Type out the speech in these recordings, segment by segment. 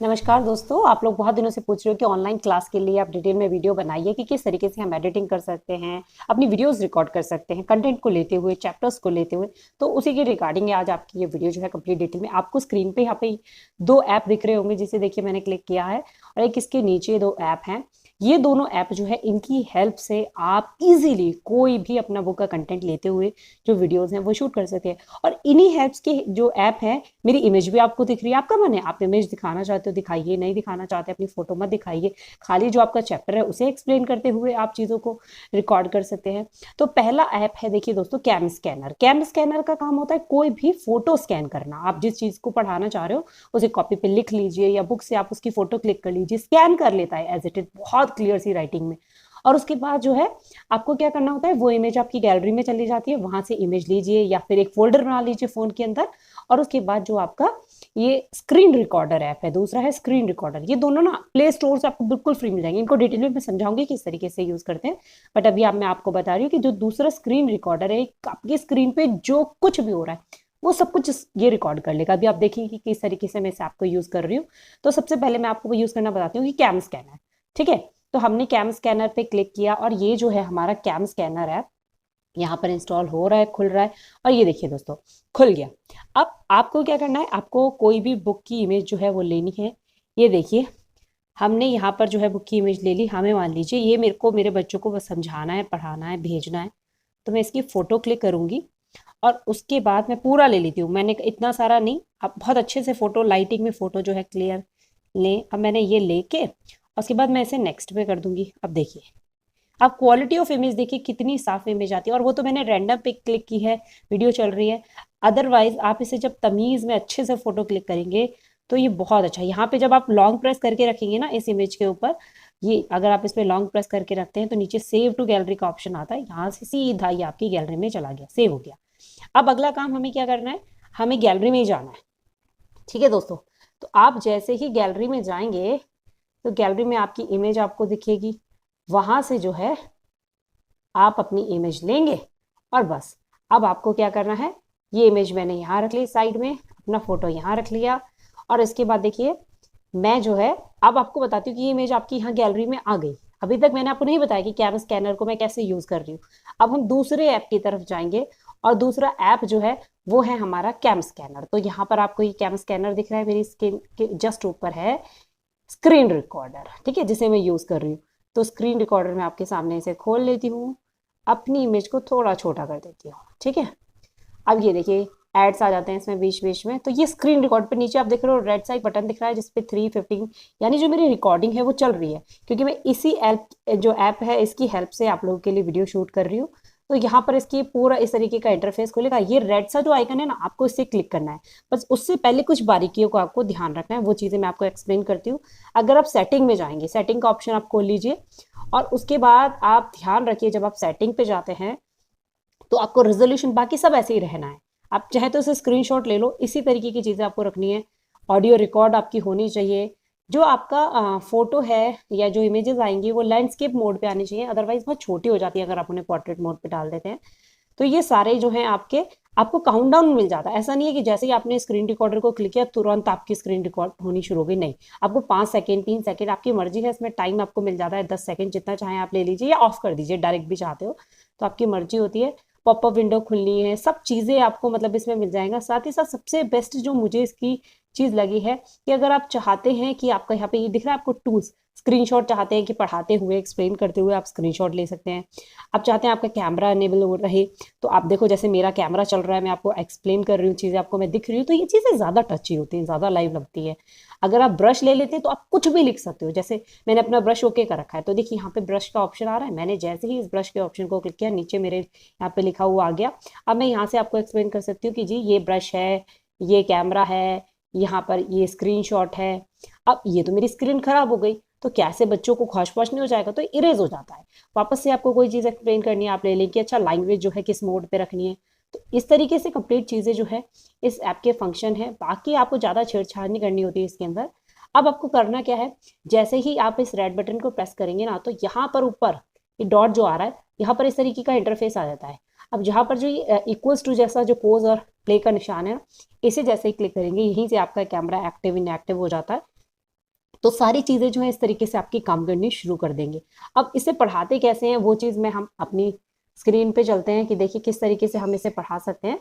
नमस्कार दोस्तों, आप लोग बहुत दिनों से पूछ रहे हो कि ऑनलाइन क्लास के लिए आप डिटेल में वीडियो बनाइए कि किस तरीके से हम एडिटिंग कर सकते हैं, अपनी वीडियोस रिकॉर्ड कर सकते हैं, कंटेंट को लेते हुए, चैप्टर्स को लेते हुए। तो उसी के रिगार्डिंग आज आपकी ये वीडियो जो है कंप्लीट डिटेल में। आपको स्क्रीन पे यहाँ पे दो ऐप दिख रहे होंगे, जिसे देखिए मैंने क्लिक किया है, और एक इसके नीचे दो ऐप हैं। ये दोनों ऐप जो है, इनकी हेल्प से आप इजीली कोई भी अपना बुक का कंटेंट लेते हुए जो वीडियोस हैं वो शूट कर सकते हैं। और इन्हीं हेल्प्स के जो ऐप है, मेरी इमेज भी आपको दिख रही है। आपका मन है, आप इमेज दिखाना चाहते हो दिखाइए, नहीं दिखाना चाहते अपनी फोटो मत दिखाइए, खाली जो आपका चैप्टर है उसे एक्सप्लेन करते हुए आप चीज़ों को रिकॉर्ड कर सकते हैं। तो पहला ऐप है, देखिए दोस्तों, कैम स्कैनर। कैम स्कैनर का काम होता है कोई भी फोटो स्कैन करना। आप जिस चीज़ को पढ़ाना चाह रहे हो उसे कॉपी पे लिख लीजिए या बुक से आप उसकी फोटो क्लिक कर लीजिए, स्कैन कर लेता है एज इट इज, बहुत क्लियर सी राइटिंग में। और उसके बाद जो है आपको क्या करना होता है, वो इमेज आपकी गैलरी में चली जाती है, वहां से इमेज लीजिए या फिर एक फोल्डर बना लीजिए फोन के अंदर। और उसके बाद जो आपका ये स्क्रीन रिकॉर्डर ऐप है, दूसरा है स्क्रीन रिकॉर्डर। ये दोनों ना प्ले स्टोर से आपको बिल्कुल फ्री मिल जाएंगे। इनको डिटेल में मैं समझाऊंगी किस तरीके से यूज करते हैं, बट अभी मैं आपको बता रही हूँ कि जो दूसरा स्क्रीन रिकॉर्डर है, आपकी स्क्रीन पे जो कुछ भी हो रहा है वो सब कुछ ये रिकॉर्ड कर लेगा। अभी आप देखेंगे कि किस तरीके से मैं इसे आपको यूज कर रही हूँ। तो सबसे पहले मैं आपको यूज करना बताती हूँ कि कैम स्कैनर। ठीक है, तो हमने कैम स्कैनर पे क्लिक किया और ये जो है हमारा कैम स्कैनर ऐप यहाँ पर इंस्टॉल हो रहा है, खुल रहा है। और ये देखिए दोस्तों, खुल गया। अब आपको क्या करना है, आपको कोई भी बुक की इमेज जो है वो लेनी है। ये देखिए, हमने यहाँ पर जो है बुक की इमेज ले ली। हमें मान लीजिए ये मेरे को मेरे बच्चों को बस समझाना है, पढ़ाना है, भेजना है। तो मैं इसकी फ़ोटो क्लिक करूँगी और उसके बाद मैं पूरा ले लेती हूँ। मैंने इतना सारा नहीं, आप बहुत अच्छे से फ़ोटो, लाइटिंग में फ़ोटो जो है क्लियर लें। अब मैंने ये लेके उसके बाद मैं इसे नेक्स्ट पे कर दूंगी। अब देखिए, आप क्वालिटी ऑफ इमेज देखिए कितनी साफ इमेज आती है। और वो तो मैंने रैंडम पे क्लिक की है, वीडियो चल रही है। अदरवाइज आप इसे जब तमीज में अच्छे से फोटो क्लिक करेंगे तो ये बहुत अच्छा है। यहाँ पे जब आप लॉन्ग प्रेस करके रखेंगे ना इस इमेज के ऊपर, ये अगर आप इस पे लॉन्ग प्रेस करके रखते हैं तो नीचे सेव टू गैलरी का ऑप्शन आता है। यहाँ से सीधा ये आपकी गैलरी में चला गया, सेव हो गया। अब अगला काम हमें क्या करना है, हमें गैलरी में ही जाना है। ठीक है दोस्तों, तो आप जैसे ही गैलरी में जाएंगे तो गैलरी में आपकी इमेज आपको दिखेगी। वहां से जो है आप अपनी इमेज लेंगे और बस अब आपको क्या करना है, ये इमेज मैंने यहाँ रख ली साइड में, अपना फोटो यहाँ रख लिया। और इसके बाद देखिए, मैं जो है अब आपको बताती हूँ कि ये इमेज आपकी यहाँ गैलरी में आ गई। अभी तक मैंने आपको नहीं बताया कि कैम स्कैनर को मैं कैसे यूज कर रही हूँ। अब हम दूसरे ऐप की तरफ जाएंगे और दूसरा ऐप जो है वो है हमारा कैम स्कैनर। तो यहाँ पर आपको ये कैम स्कैनर दिख रहा है, मेरी स्क्रीन के जस्ट ऊपर है स्क्रीन रिकॉर्डर। ठीक है, जिसे मैं यूज कर रही हूँ। तो स्क्रीन रिकॉर्डर में आपके सामने इसे खोल लेती हूँ, अपनी इमेज को थोड़ा छोटा कर देती हूँ। ठीक है, अब ये देखिए एड्स आ जाते हैं इसमें बीच बीच में। तो ये स्क्रीन रिकॉर्ड पे नीचे आप देख रहे हो रेड सा एक बटन दिख रहा है जिसपे 315, यानी जो मेरी रिकॉर्डिंग है वो चल रही है, क्योंकि मैं इसी ऐप, जो ऐप है इसकी हेल्प से आप लोगों के लिए वीडियो शूट कर रही हूँ। तो यहाँ पर इसकी पूरा इस तरीके का इंटरफेस खुलेगा। ये रेड सा जो आइकन है ना, आपको इससे क्लिक करना है। बस उससे पहले कुछ बारीकियों को आपको ध्यान रखना है, वो चीज़ें मैं आपको एक्सप्लेन करती हूँ। अगर आप सेटिंग में जाएंगे, सेटिंग का ऑप्शन आप खोल लीजिए और उसके बाद आप ध्यान रखिए, जब आप सेटिंग पे जाते हैं तो आपको रेजोल्यूशन बाकी सब ऐसे ही रहना है। आप चाहे तो इसे स्क्रीनशॉट ले लो, इसी तरीके की चीज़ें आपको रखनी है। ऑडियो रिकॉर्ड आपकी होनी चाहिए। जो आपका फोटो है या जो इमेजेस आएंगी वो लैंडस्केप मोड पे आनी चाहिए, अदरवाइज बहुत छोटी हो जाती है अगर आप उन्हें पोर्ट्रेट मोड पे डाल देते हैं। तो ये सारे जो हैं आपके, आपको काउंटडाउन मिल जाता है। ऐसा नहीं है कि जैसे ही आपने स्क्रीन रिकॉर्डर को क्लिक किया तुरंत आपकी स्क्रीन रिकॉर्ड होनी शुरू हो गई, नहीं। आपको 5 सेकेंड, 3 सेकेंड, आपकी मर्जी है, इसमें टाइम आपको मिल जाता है 10 सेकेंड, जितना चाहे आप ले लीजिए या ऑफ कर दीजिए, डायरेक्ट भी चाहते हो तो आपकी मर्जी होती है। पॉपअप विंडो खुलनी है, सब चीज़ें आपको मतलब इसमें मिल जाएगा। साथ ही साथ सबसे बेस्ट जो मुझे इसकी चीज़ लगी है कि अगर आप चाहते हैं कि आपका यहाँ पे ये दिख रहा है आपको टूल्स, स्क्रीनशॉट चाहते हैं कि पढ़ाते हुए, एक्सप्लेन करते हुए आप स्क्रीनशॉट ले सकते हैं। आप चाहते हैं आपका कैमरा अनेबल हो रहे, तो आप देखो जैसे मेरा कैमरा चल रहा है, मैं आपको एक्सप्लेन कर रही हूँ, चीज़ें आपको मैं दिख रही हूँ, तो ये चीज़ें ज़्यादा टची होती हैं, ज़्यादा लाइव लगती है। अगर आप ब्रश ले लेते हैं तो आप कुछ भी लिख सकते हो। जैसे मैंने अपना ब्रश ओके कर रखा है, तो देखिए यहाँ पे ब्रश का ऑप्शन आ रहा है। मैंने जैसे ही इस ब्रश के ऑप्शन को क्लिक किया, नीचे मेरे यहाँ पे लिखा हुआ आ गया। अब मैं यहाँ से आपको एक्सप्लेन कर सकती हूँ कि जी ये ब्रश है, ये कैमरा है, यहाँ पर ये स्क्रीनशॉट है। अब ये तो मेरी स्क्रीन खराब हो गई, तो कैसे बच्चों को खोज पोछ नहीं हो जाएगा, तो इरेज हो जाता है। वापस से आपको कोई चीज़ एक्सप्लेन करनी है, आप ले लें कि अच्छा लैंग्वेज जो है किस मोड पे रखनी है। तो इस तरीके से कंप्लीट चीज़ें जो है इस ऐप के फंक्शन है। बाकी आपको ज़्यादा छेड़छाड़ नहीं करनी होती है इसके अंदर। अब आपको करना क्या है, जैसे ही आप इस रेड बटन को प्रेस करेंगे ना, तो यहाँ पर ऊपर ये डॉट जो आ रहा है, यहाँ पर इस तरीके का इंटरफेस आ जाता है। अब जहाँ पर जो इक्वल्स टू जैसा जो पोज और प्ले का निशान है, इसे जैसे ही क्लिक करेंगे, यहीं से आपका कैमरा एक्टिव इनएक्टिव हो जाता है। तो सारी चीज़ें जो है इस तरीके से आपकी काम करनी शुरू कर देंगे। अब इसे पढ़ाते कैसे हैं वो चीज़ में हम अपनी स्क्रीन पे चलते हैं कि देखिए किस तरीके से हम इसे पढ़ा सकते हैं।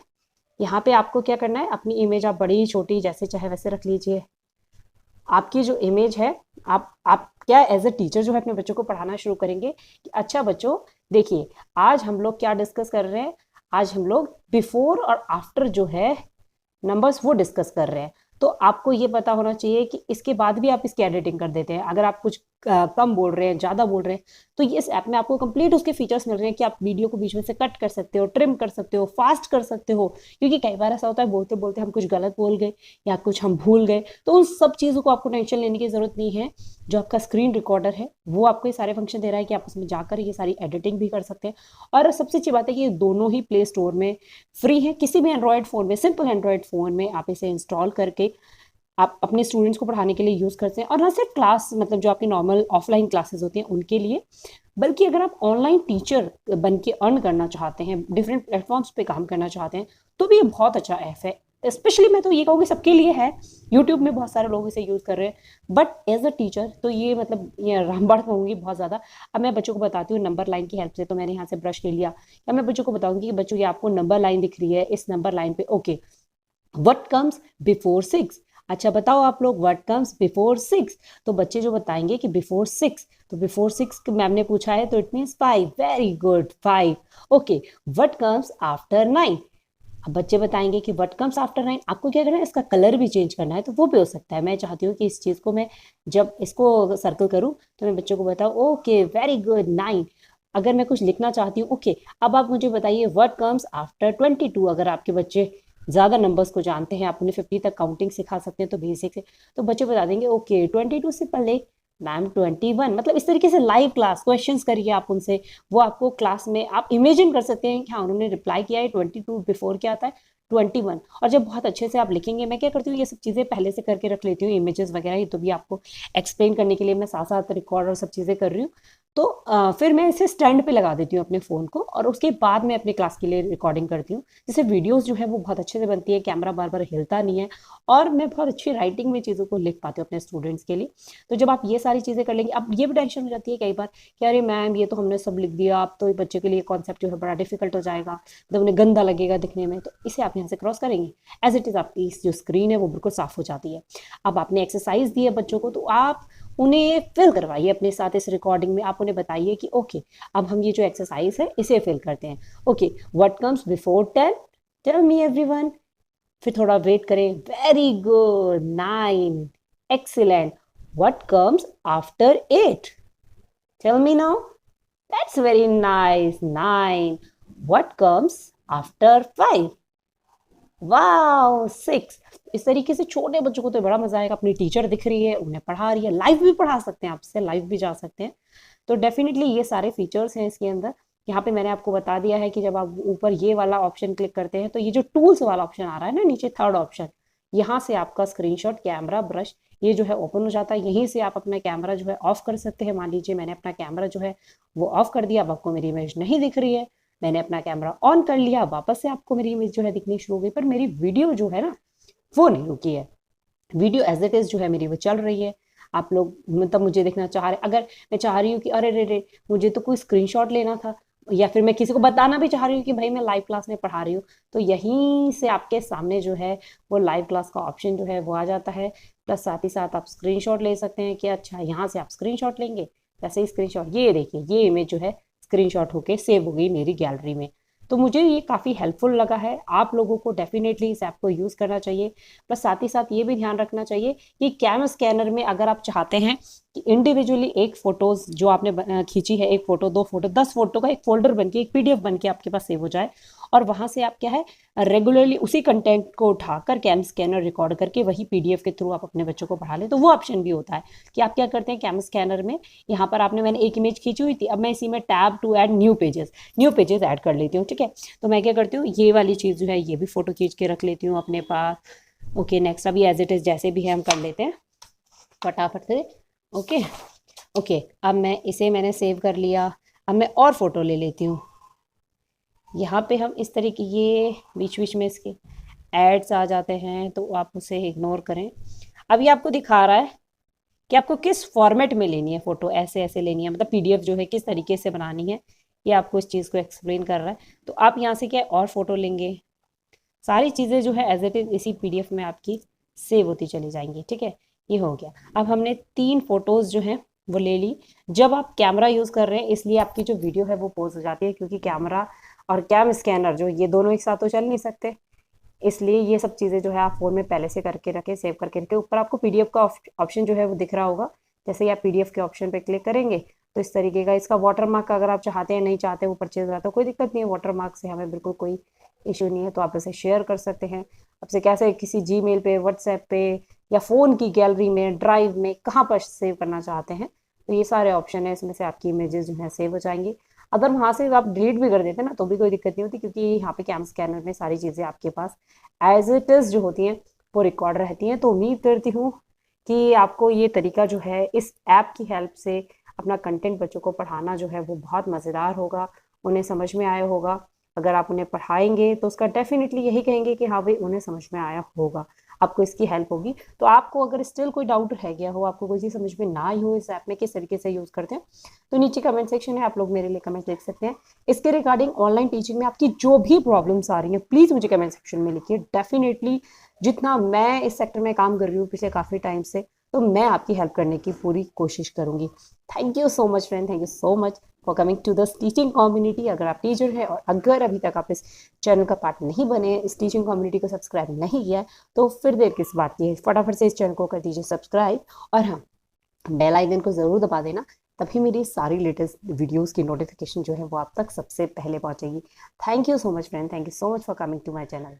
यहाँ पे आपको क्या करना है, अपनी इमेज आप बड़ी छोटी जैसे चाहे वैसे रख लीजिए। आपकी जो इमेज है, आप क्या एज अ टीचर जो है अपने बच्चों को पढ़ाना शुरू करेंगे कि अच्छा बच्चों देखिए, आज हम लोग क्या डिस्कस कर रहे हैं, आज हम लोग बिफोर और आफ्टर जो है नंबर्स वो डिस्कस कर रहे हैं। तो आपको ये पता होना चाहिए कि इसके बाद भी आप इसकी एडिटिंग कर देते हैं। अगर आप कुछ कम बोल रहे हैं, ज़्यादा बोल रहे हैं, तो इस ऐप में आपको कंप्लीट उसके फीचर्स मिल रहे हैं कि आप वीडियो को बीच में से कट कर सकते हो, ट्रिम कर सकते हो, फास्ट कर सकते हो। क्योंकि कई बार ऐसा होता है बोलते बोलते हम कुछ गलत बोल गए या कुछ हम भूल गए, तो उन सब चीज़ों को आपको टेंशन लेने की ज़रूरत नहीं है। जो आपका स्क्रीन रिकॉर्डर है वो आपको ये सारे फंक्शन दे रहा है कि आप उसमें जाकर ये सारी एडिटिंग भी कर सकते हैं। और सबसे अच्छी बात है कि ये दोनों ही प्ले स्टोर में फ्री है। किसी भी एंड्रॉयड फ़ोन में, सिंपल एंड्रॉयड फ़ोन में आप इसे इंस्टॉल करके आप अपने स्टूडेंट्स को पढ़ाने के लिए यूज़ करते हैं। और ना सिर्फ क्लास, मतलब जो आपकी नॉर्मल ऑफलाइन क्लासेस होती हैं उनके लिए, बल्कि अगर आप ऑनलाइन टीचर बन के अर्न करना चाहते हैं, डिफरेंट प्लेटफॉर्म्स पे काम करना चाहते हैं, तो भी ये बहुत अच्छा ऐप है। स्पेशली मैं तो ये कहूँगी सबके लिए है। यूट्यूब में बहुत सारे लोग इसे यूज़ कर रहे हैं, बट एज अ टीचर तो ये मतलब ये रामबाण कहूँगी बहुत ज़्यादा। अब मैं बच्चों को बताती हूँ नंबर लाइन की हेल्प से। तो मैंने यहाँ से ब्रश ले लिया, या मैं बच्चों को बताऊंगी कि बच्चों ये आपको नंबर लाइन दिख रही है, इस नंबर लाइन पे ओके व्हाट कम्स बिफोर 6। अच्छा बताओ आप लोग व्हाट कम्स बिफोर 6। तो बच्चे जो बताएंगे कि बिफोर 6, तो बिफोर 6 मैम ने पूछा है तो it means 5। Very good, 5। Okay, what comes after 9। अब बच्चे बताएंगे कि व्हाट कम्स आफ्टर 9। आपको क्या करना है, इसका कलर भी चेंज करना है, तो वो भी हो सकता है। मैं चाहती हूँ कि इस चीज़ को मैं जब इसको सर्कल करूँ तो मैं बच्चों को बताऊँ ओके वेरी गुड 9। अगर मैं कुछ लिखना चाहती हूँ ओके, अब आप मुझे बताइए व्हाट कम्स आफ्टर 22। अगर आपके बच्चे ज़्यादा नंबर्स को जानते हैं, आप उन्हें 50 तक काउंटिंग सिखा सकते हैं तो बेसिक से, तो बच्चे बता देंगे ओके 22 से पहले मैम 21। मतलब इस तरीके से लाइव क्लास क्वेश्चंस करिए आप उनसे। वो आपको क्लास में आप इमेजिन कर सकते हैं कि हाँ उन्होंने रिप्लाई किया है 22, बिफोर क्या आता है 21। और जब बहुत अच्छे से आप लिखेंगे, मैं क्या करती हूँ ये सब चीज़ें पहले से करके रख लेती हूँ, इमेजेस वगैरह, ये तो भी आपको एक्सप्लेन करने के लिए मैं साथ साथ रिकॉर्ड और सब चीज़ें कर रही हूँ। तो फिर मैं इसे स्टैंड पे लगा देती हूँ अपने फ़ोन को, और उसके बाद मैं अपनी क्लास के लिए रिकॉर्डिंग करती हूँ। जिससे वीडियोस जो है वो बहुत अच्छे से बनती है, कैमरा बार बार हिलता नहीं है, और मैं बहुत अच्छी राइटिंग में चीज़ों को लिख पाती हूँ अपने स्टूडेंट्स के लिए। तो जब आप ये सारी चीज़ें कर लेंगे, अब ये भी टेंशन हो जाती है कई बार कि अरे मैम ये तो हमने सब लिख दिया, अब तो बच्चे के लिए कॉन्सेप्ट जो है बड़ा डिफिकल्ट हो जाएगा, मतलब उन्हें गंदा लगेगा दिखने में। तो इसे आप यहाँ से क्रॉस करेंगे, एज इट इज़ आपकी जो स्क्रीन है वो बिल्कुल साफ हो जाती है। अब आपने एक्सरसाइज दी है बच्चों को, तो आप उन्हें फिल करवाइए अपने साथ इस रिकॉर्डिंग में। आप उन्हें बताइए कि ओके अब हम ये जो एक्सरसाइज है इसे फिल करते हैं। Okay what comes before 10, tell me everyone. फिर थोड़ा वेट करें, very good 9, excellent. What comes after 8, tell me now. That's very nice 9। What comes after 5, wow 6। इस तरीके से छोटे बच्चों को तो बड़ा मजा आएगा, अपनी टीचर दिख रही है, उन्हें पढ़ा रही है, लाइव भी पढ़ा सकते हैं, आपसे लाइव भी जा सकते हैं। तो डेफिनेटली ये सारे फीचर्स हैं इसके अंदर। यहाँ पे मैंने आपको बता दिया है कि जब आप ऊपर ये वाला ऑप्शन क्लिक करते हैं तो ये जो टूल्स वाला ऑप्शन आ रहा है ना नीचे, थर्ड ऑप्शन, यहाँ से आपका स्क्रीनशॉट, कैमरा, ब्रश, ये जो है ओपन हो जाता है। यहीं से आप अपना कैमरा जो है ऑफ कर सकते हैं। मान लीजिए मैंने अपना कैमरा जो है वो ऑफ कर दिया, अब आपको मेरी इमेज नहीं दिख रही है। मैंने अपना कैमरा ऑन कर लिया, वापस से आपको मेरी इमेज जो है दिखनी शुरू हो गई, पर मेरी वीडियो जो है ना वो नहीं रुकी है। वीडियो एज इट इज जो है मेरी वो चल रही है। आप लोग मतलब मुझे देखना चाह रहे, अगर मैं चाह रही हूँ कि अरे रे रे मुझे तो कोई स्क्रीनशॉट लेना था, या फिर मैं किसी को बताना भी चाह रही हूँ कि भाई मैं लाइव क्लास में पढ़ा रही हूँ, तो यहीं से आपके सामने जो है वो लाइव क्लास का ऑप्शन जो है वो आ जाता है। प्लस साथ ही साथ आप स्क्रीनशॉट ले सकते हैं कि अच्छा यहाँ से आप स्क्रीनशॉट लेंगे, वैसे ही स्क्रीनशॉट, ये देखिए ये इमेज जो है स्क्रीनशॉट होके सेव हो गई मेरी गैलरी में। तो मुझे ये काफ़ी हेल्पफुल लगा है। आप लोगों को डेफिनेटली इस ऐप को यूज़ करना चाहिए। प्लस साथ ही साथ ये भी ध्यान रखना चाहिए कि कैम स्कैनर में अगर आप चाहते हैं कि इंडिविजुअली एक फोटोज जो आपने खींची है, एक फोटो, दो फोटो, 10 फोटो का एक फोल्डर बन के, एक पीडीएफ बन के आपके पास सेव हो जाए, और वहाँ से आप क्या है रेगुलरली उसी कंटेंट को उठाकर कैम स्कैनर रिकॉर्ड करके वही पीडीएफ के थ्रू आप अपने बच्चों को पढ़ा लें, तो वो ऑप्शन भी होता है कि आप क्या करते हैं कैम स्कैनर में, यहाँ पर आपने, मैंने एक इमेज खींची हुई थी, अब मैं इसी में tab to add new pages add कर लेती हूँ। ठीक है, तो मैं क्या करती हूँ ये वाली चीज़ जो है ये भी फोटो खींच के रख लेती हूँ अपने पास। ओके नेक्स्ट, अभी एज इट इज़ जैसे भी है हम कर लेते हैं फटाफट से। ओके ओके, अब मैं इसे मैंने सेव कर लिया। अब मैं और फोटो ले लेती हूँ। यहाँ पे हम इस तरीके, ये बीच बीच में इसके एड्स आ जाते हैं तो आप उसे इग्नोर करें। अब ये आपको दिखा रहा है कि आपको किस फॉर्मेट में लेनी है फोटो, ऐसे ऐसे लेनी है, मतलब पीडीएफ जो है किस तरीके से बनानी है, ये आपको इस चीज़ को एक्सप्लेन कर रहा है। तो आप यहाँ से क्या और फोटो लेंगे, सारी चीज़ें जो है एज इट इज इसी पीडीएफ में आपकी सेव होती चली जाएंगी। ठीक है, ये हो गया। अब हमने 3 फोटोज जो हैं वो ले ली। जब आप कैमरा यूज़ कर रहे हैं इसलिए आपकी जो वीडियो है वो पॉज हो जाती है, क्योंकि कैमरा और कैम स्कैनर जो ये दोनों एक साथ तो चल नहीं सकते, इसलिए ये सब चीज़ें जो है आप फ़ोन में पहले से करके रखें, सेव करके रखें। ऊपर आपको पीडीएफ का ऑप्शन जो है वो दिख रहा होगा, जैसे ही आप पीडीएफ के ऑप्शन पे क्लिक करेंगे तो इस तरीके का इसका वाटरमार्क अगर आप चाहते हैं, नहीं चाहते वो परचेज हो रहा तो कोई दिक्कत नहीं है, वाटरमार्क से हमें बिल्कुल कोई इशू नहीं है। तो आप इसे शेयर कर सकते हैं आपसे कैसे, किसी जीमेल पे, व्हाट्सएप पे, या फ़ोन की गैलरी में, ड्राइव में, कहाँ पर सेव करना चाहते हैं। तो ये सारे ऑप्शन है, इसमें से आपकी इमेजेस जो है सेव हो जाएंगी। अगर वहाँ से आप डिलीट भी कर देते हैं ना तो भी कोई दिक्कत नहीं होती, क्योंकि यहाँ पे कैम स्कैनर में सारी चीज़ें आपके पास एज इट इज़ जो होती हैं वो रिकॉर्ड रहती हैं। तो उम्मीद करती हूँ कि आपको ये तरीका जो है इस ऐप की हेल्प से अपना कंटेंट बच्चों को पढ़ाना जो है वो बहुत मज़ेदार होगा, उन्हें समझ में आया होगा। अगर आप उन्हें पढ़ाएंगे तो उसका डेफिनेटली यही कहेंगे कि हाँ भाई उन्हें समझ में आया होगा, आपको इसकी हेल्प होगी। तो आपको अगर स्टिल कोई डाउट रह गया हो, आपको कोई चीज़ समझ में ना आई हो इस ऐप में किस तरीके से यूज़ करते हैं, तो नीचे कमेंट सेक्शन है, आप लोग मेरे लिए कमेंट लिख सकते हैं। इसके रिगार्डिंग ऑनलाइन टीचिंग में आपकी जो भी प्रॉब्लम्स आ रही हैं प्लीज़ मुझे कमेंट सेक्शन में लिखिए। डेफिनेटली जितना मैं इस सेक्टर में काम कर रही हूँ पिछले काफ़ी टाइम से, तो मैं आपकी हेल्प करने की पूरी कोशिश करूँगी। Thank you so much friend, thank you so much for coming to this teaching community. अगर आप टीचर हैं और अगर अभी तक आप इस चैनल का पार्ट नहीं बने, इस टीचिंग कम्युनिटी को सब्सक्राइब नहीं किया, तो फिर देर किस बात की है, फटाफट से इस चैनल को कर दीजिए सब्सक्राइब, और हाँ, बेल आइकन को ज़रूर दबा देना, तभी मेरी सारी लेटेस्ट वीडियोस की नोटिफिकेशन जो है वो आप तक सबसे पहले पहुंचेगी। Thank you so much friend, thank you so much for coming to my channel.